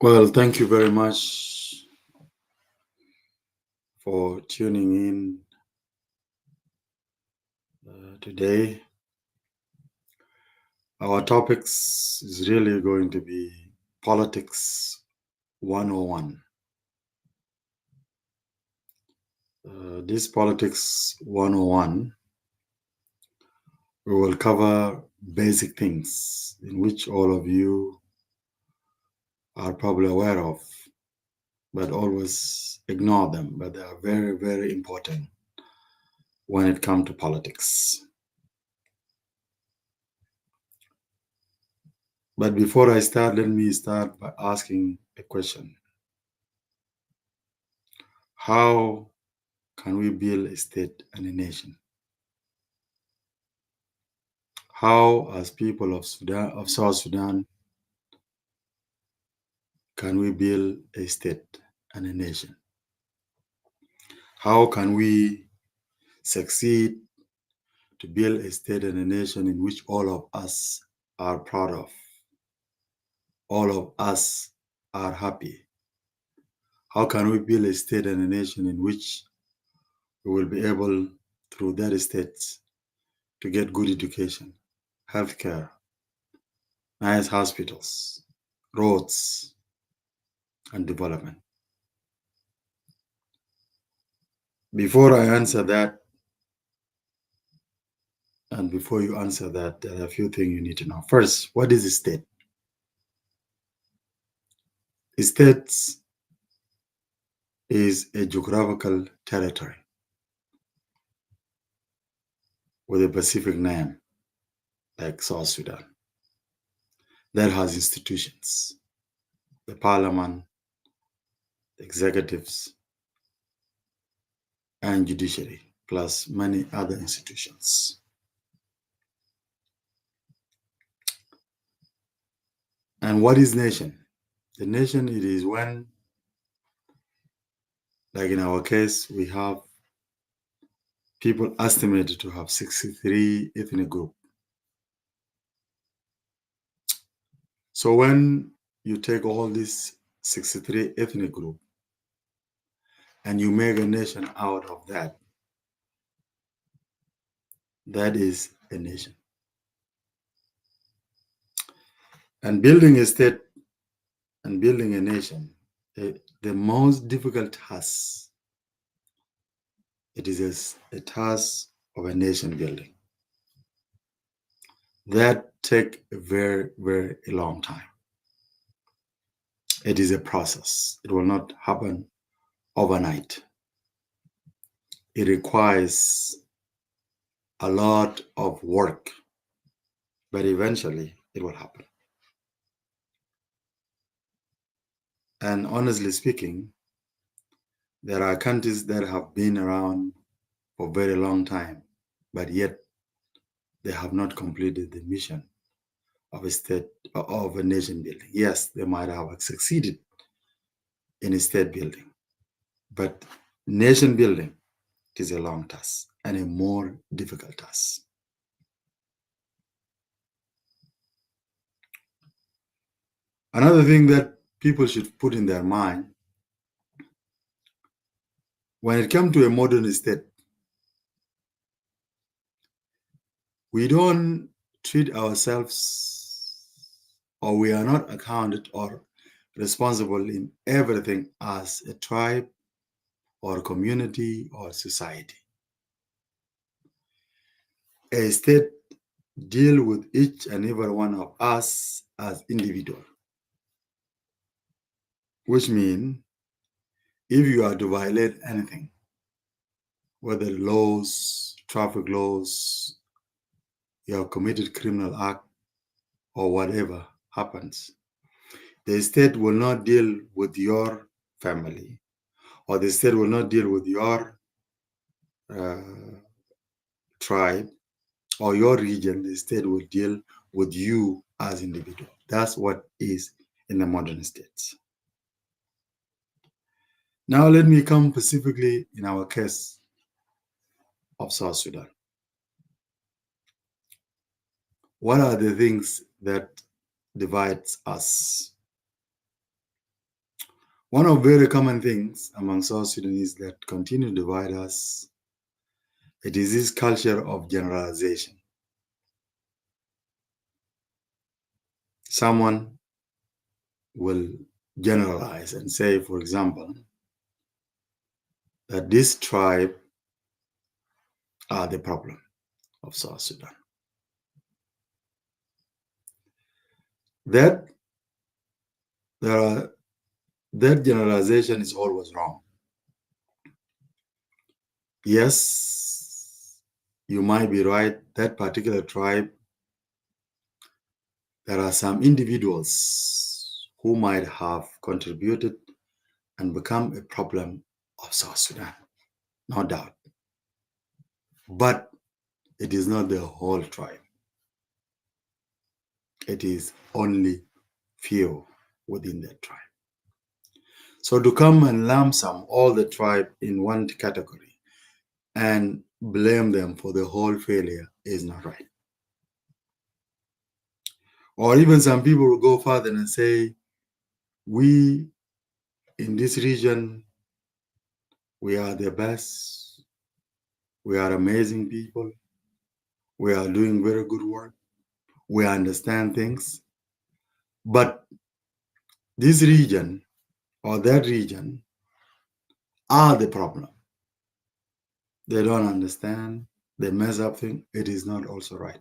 Well, thank you very much for tuning in today. Our topics is really going to be politics 101. This politics 101, we will cover basic things in which all of you are probably aware of, but always ignore them. But they are very, very important when it comes to politics. But before I start, let me start by asking a question. How can we build a state and a nation? How, as people of Sudan, of South Sudan, can we build a state and a nation? How can we succeed to build a state and a nation in which all of us are proud of? All of us are happy. How can we build a state and a nation in which we will be able, through that state, to get good education, healthcare, nice hospitals, roads, and development? Before I answer that, and before you answer that, there are a few things you need to know. First, what is a state? A state is a geographical territory with a specific name, like South Sudan, that has institutions, the parliament, the executives, and judiciary, plus many other institutions. And what is nation? The nation, it is when, like in our case, we have people estimated to have 63 ethnic groups. So when you take all these 63 ethnic groups and you make a nation out of that, that is a nation. And building a state and building a nation, the most difficult task, it is a task of a nation building. That take a very, very long time. It is a process. It will not happen overnight. It requires a lot of work, but eventually it will happen. And honestly speaking, there are countries that have been around for a very long time, but yet they have not completed the mission of a state, of a nation building. Yes, they might have succeeded in a state building, but nation building is a long task and a more difficult task. Another thing that people should put in their mind, when it comes to a modern state, we don't treat ourselves, or we are not accounted or responsible in everything as a tribe or community or society. A state deal with each and every one of us as individual, which means if you are to violate anything, whether laws, traffic laws, you have committed criminal act, or whatever happens, the state will not deal with your family, or the state will not deal with your uh, tribe or your region. The state will deal with you as individual. That's what is in the modern states. Now let me come specifically in our case of South Sudan. What are the things that divides us? One of very common things among South Sudanese that continue to divide us, it is this culture of generalization. Someone will generalize and say, for example, that this tribe are the problem of South Sudan. That generalization is always wrong. Yes, you might be right. That particular tribe, there are some individuals who might have contributed and become a problem of South Sudan, no doubt. But it is not the whole tribe. It is only few within that tribe. So to come and lump sum all the tribe in one category and blame them for the whole failure is not right. Or even some people will go further and say, we in this region, we are the best, we are amazing people, we are doing very good work, we understand things. But this region or that region are the problem. They don't understand, they mess up things. It is not also right.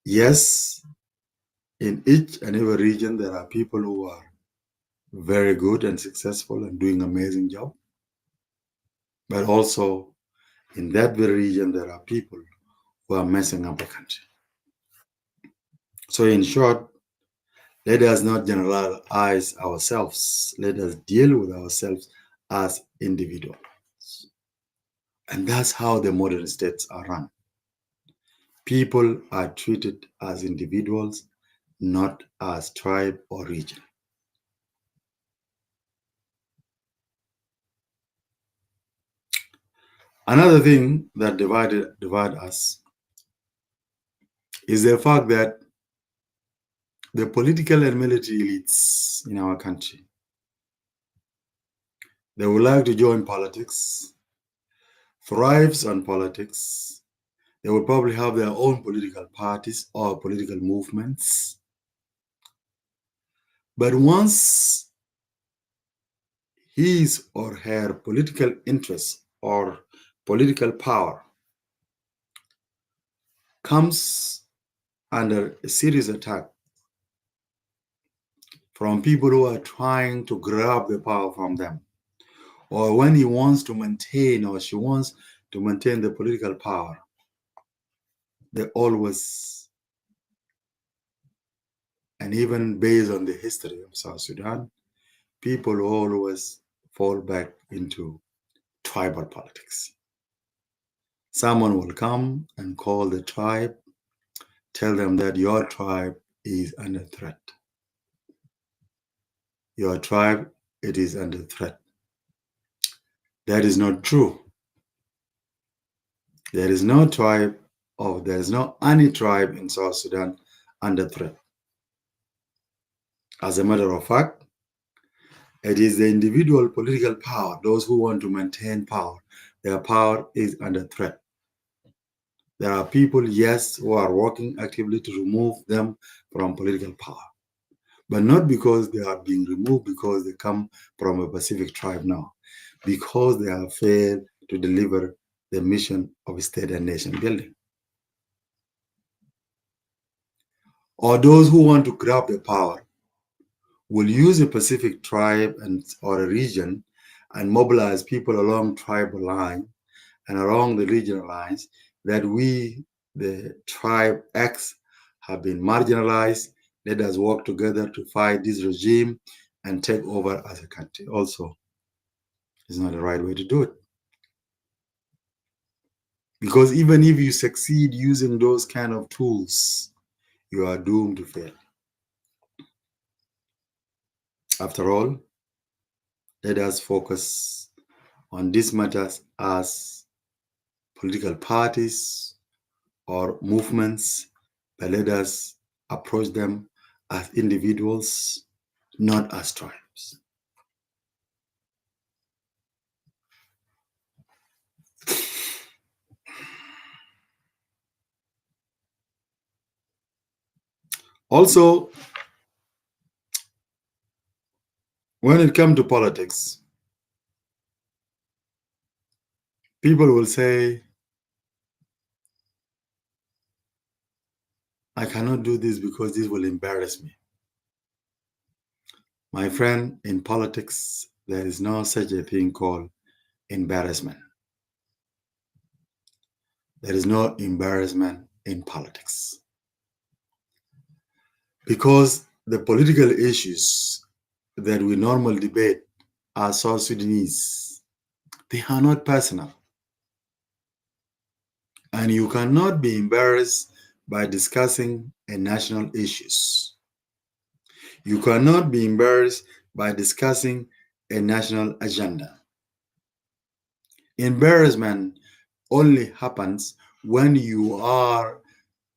Yes, in each and every region, there are people who are very good and successful and doing amazing job. But also in that very region, there are people who are messing up the country. So in short, let us not generalize ourselves. Let us deal with ourselves as individuals. And that's how the modern states are run. People are treated as individuals, not as tribe or region. Another thing that divide us is the fact that the political and military elites in our country, they would like to join politics, thrives on politics. They would probably have their own political parties or political movements. But once his or her political interest or political power comes under a serious attack from people who are trying to grab the power from them, or when he wants to maintain or she wants to maintain the political power, they always, and even based on the history of South Sudan, people always fall back into tribal politics. Someone will come and call the tribe, tell them that your tribe is under threat. Your tribe, it is under threat. That is not true. There is no tribe or there is no any tribe in South Sudan under threat. As a matter of fact, it is the individual political power, those who want to maintain power, their power is under threat. There are people, yes, who are working actively to remove them from political power, but not because they are being removed because they come from a Pacific tribe now, because they have failed to deliver the mission of state and nation building. Or those who want to grab the power will use a Pacific tribe or a region and mobilize people along tribal line and along the regional lines that we, the tribe X, have been marginalized. Let us work together to fight this regime and take over as a country. Also, it's not the right way to do it. Because even if you succeed using those kind of tools, you are doomed to fail. After all, let us focus on these matters as political parties or movements, but let us approach them as individuals not as tribes. Also, when it comes to politics, people will say, I cannot do this because this will embarrass me. My friend, in politics, there is no such a thing called embarrassment. There is no embarrassment in politics. Because the political issues that we normally debate as South Sudanese, they are not personal. And you cannot be embarrassed by discussing a national issues. You cannot be embarrassed by discussing a national agenda. Embarrassment only happens when you are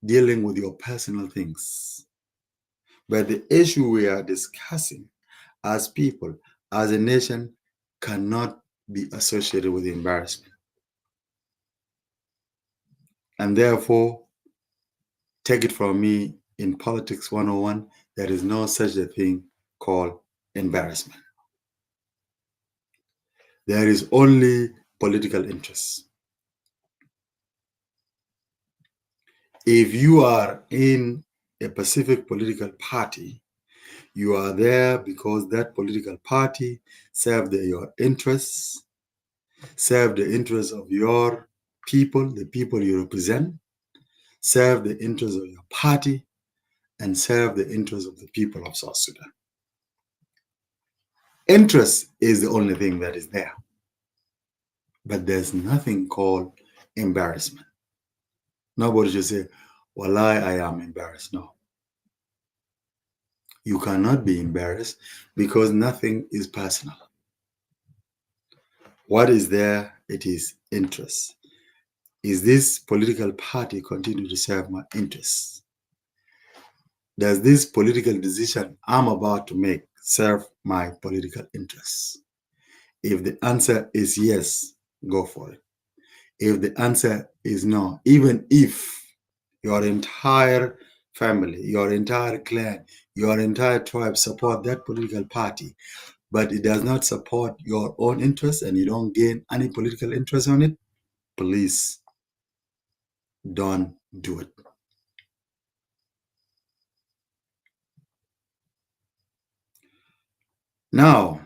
dealing with your personal things. But the issue we are discussing as people, as a nation, cannot be associated with embarrassment. And therefore, take it from me, in Politics 101, there is no such a thing called embarrassment. There is only political interest. If you are in a specific political party, you are there because that political party serves your interests, serve the interests of your people, the people you represent, serve the interests of your party, and serve the interests of the people of South Sudan. Interest is the only thing that is there. But there's nothing called embarrassment. Nobody should say, well, I am embarrassed. No. You cannot be embarrassed because nothing is personal. What is there? It is interest. Is this political party continue to serve my interests? Does this political decision I'm about to make serve my political interests? If the answer is yes, go for it. If the answer is no, even if your entire family, your entire clan, your entire tribe support that political party, but it does not support your own interests and you don't gain any political interest on it, please don't do it. Now,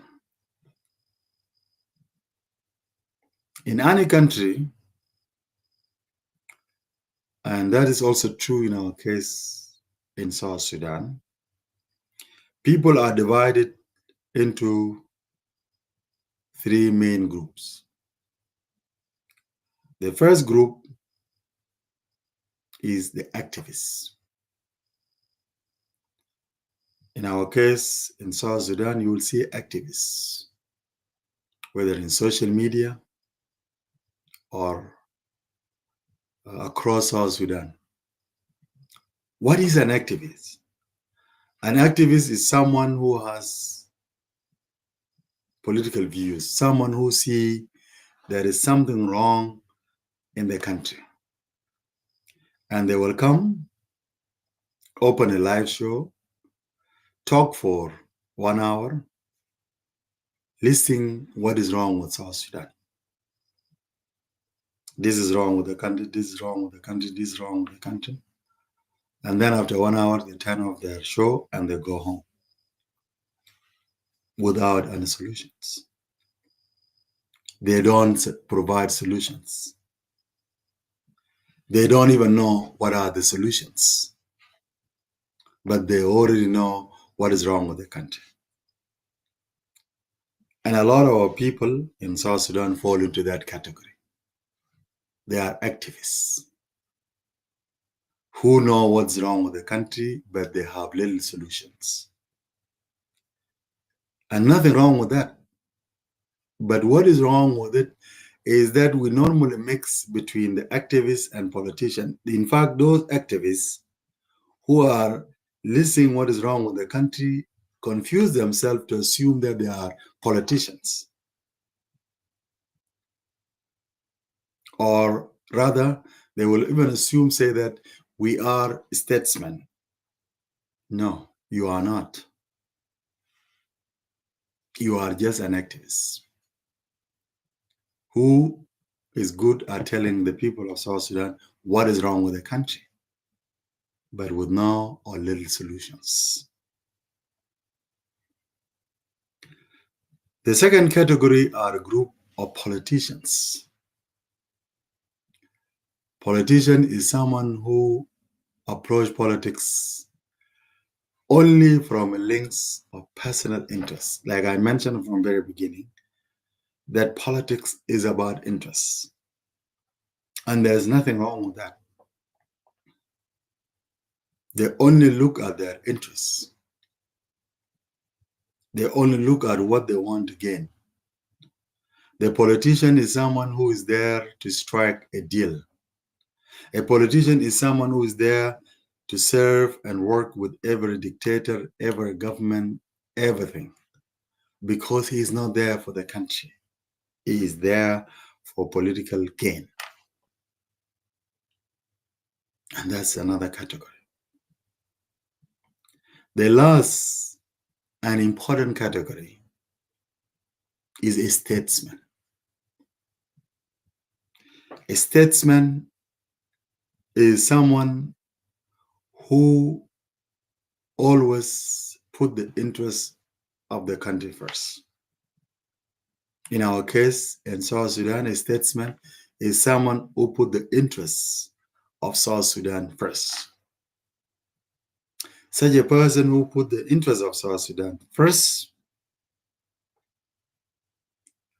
in any country, and that is also true in our case in South Sudan, people are divided into three main groups. The first group is the activists. In our case, in South Sudan, you will see activists, whether in social media or across South Sudan. What is an activist? An activist is someone who has political views, someone who sees there is something wrong in the country. And they will come, open a live show, talk for 1 hour, listing what is wrong with South Sudan. This is wrong with the country, this is wrong with the country, this is wrong with the country. And then after 1 hour, they turn off their show and they go home without any solutions. They don't provide solutions. They don't even know what are the solutions, but they already know what is wrong with the country. And a lot of our people in South Sudan fall into that category. They are activists who know what's wrong with the country, but they have little solutions. And nothing wrong with that. But what is wrong with it is that we normally mix between the activists and politicians. In fact, those activists who are listing what is wrong with the country confuse themselves to assume that they are politicians. Or rather, they will even assume, say that we are statesmen. No, you are not. You are just an activist who is good at telling the people of South Sudan what is wrong with the country, but with no or little solutions. The second category are a group of politicians. Politician is someone who approach politics only from a links of personal interest. Like I mentioned from the very beginning, that politics is about interests. And there's nothing wrong with that. They only look at their interests. They only look at what they want to gain. The politician is someone who is there to strike a deal. A politician is someone who is there to serve and work with every dictator, every government, everything. Because he is not there for the country. He is there for political gain. And that's another category. The last and important category is a statesman. A statesman is someone who always put the interests of the country first. In our case, in South Sudan, a statesman is someone who put the interests of South Sudan first. Such a person who put the interests of South Sudan first,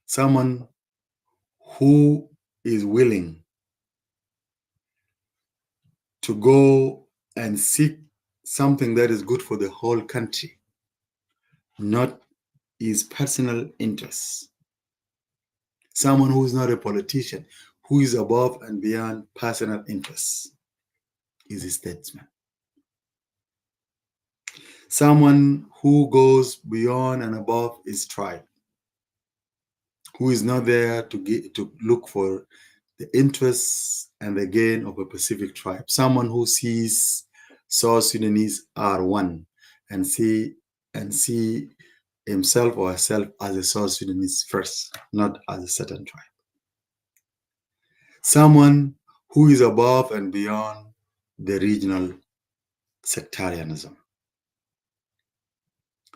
someone who is willing to go and seek something that is good for the whole country, not his personal interests. Someone who is not a politician, who is above and beyond personal interests, is a statesman. Someone who goes beyond and above his tribe, who is not there to look for the interests and the gain of a specific tribe. Someone who sees South Sudanese are one and see himself or herself as a South Sudanese first, not as a certain tribe. Someone who is above and beyond the regional sectarianism.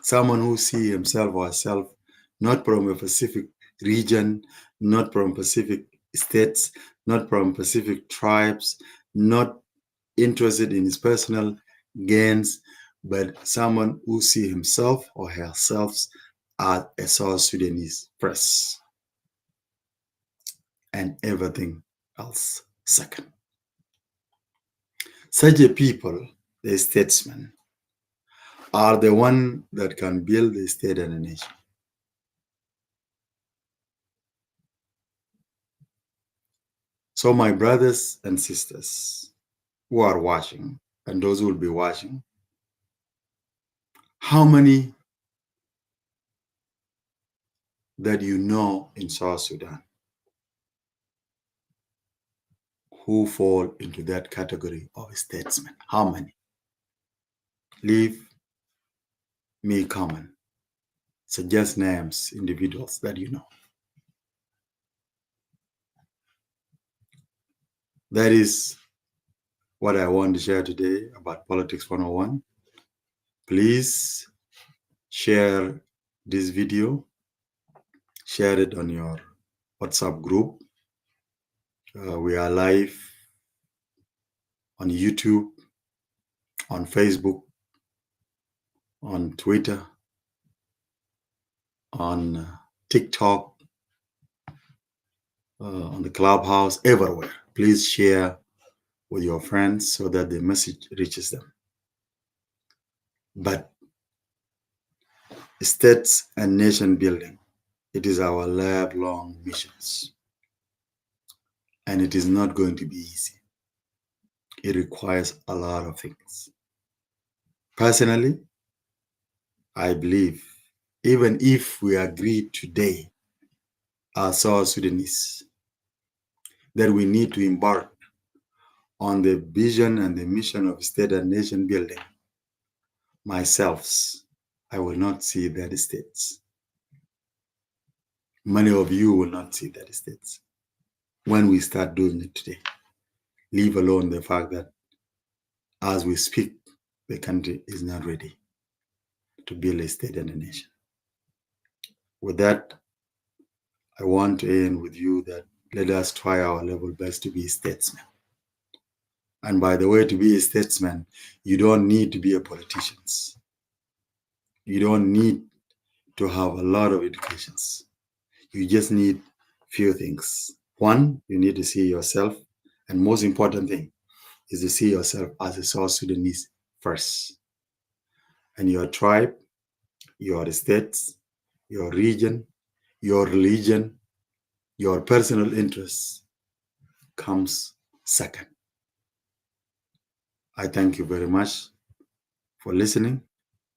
Someone who sees himself or herself not from a specific region, not from Pacific states, not from Pacific tribes, not interested in his personal gains, but someone who sees himself or herself as a South Sudanese first, and everything else second. Such a people, the statesmen, are the one that can build the state and a nation. So my brothers and sisters who are watching, and those who will be watching, how many that you know in South Sudan who fall into that category of statesmen? How many? Leave me a comment. Suggest names, individuals that you know. That is what I want to share today about Politics 101. Please share this video. Share it on your WhatsApp group. We are live on YouTube, on Facebook, on Twitter, on TikTok, on the Clubhouse, everywhere. Please share with your friends so that the message reaches them. But states and nation building, it is our lifelong missions. And it is not going to be easy. It requires a lot of things. Personally, I believe, even if we agree today as South Sudanese, that we need to embark on the vision and the mission of state and nation building, myself, I will not see that states. Many of you will not see that states when we start doing it today, leave alone the fact that as we speak, the country is not ready to build a state and a nation. With that, I want to end with you that let us try our level best to be statesmen. And by the way, to be a statesman, you don't need to be a politician. You don't need to have a lot of educations. You just need few things. One, you need to see yourself, and most important thing is to see yourself as a South Sudanese first. And your tribe, your states, your region, your religion, your personal interests comes second. I thank you very much for listening.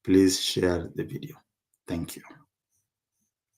Please share the video. Thank you.